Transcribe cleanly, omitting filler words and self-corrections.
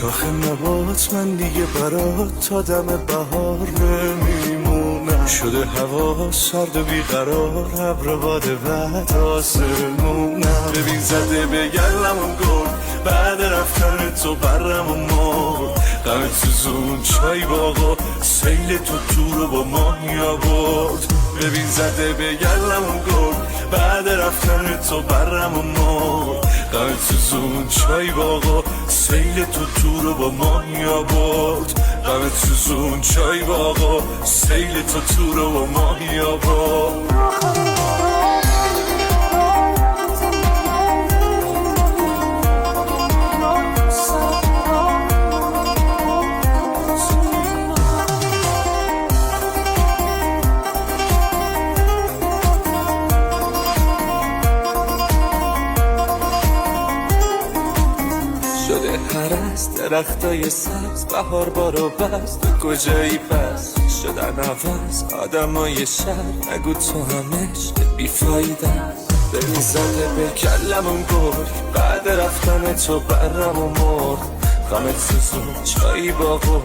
شاخ نبات من دیگه برات تا دم بهار نمیمونم. شده هوا سرد و بیقرار، ابر باد بعد آسمونم. ببین زده به گلمون گل، بعد رفتن تو برم و مرد. غم سوزون چای باغا، سیل تو رو با ماهی آورد. ببین زده به گلمون گل، بعد رفتن تو برم و مرد. غم سوزون چای باغا، سیل تو رو با ماهی آورد. غم سوزون چای باغا، سیل تو رو با ماهی آورد. شده هرست درختای سبز، بهار بارو بست. تو کجایی پس شدن عوض آدمای شهر؟ نگو تو همش بیفایده است. ببین زده به کلمون گل، بعد رفتن تو برم و مرد. غمت سوزون چایی باغو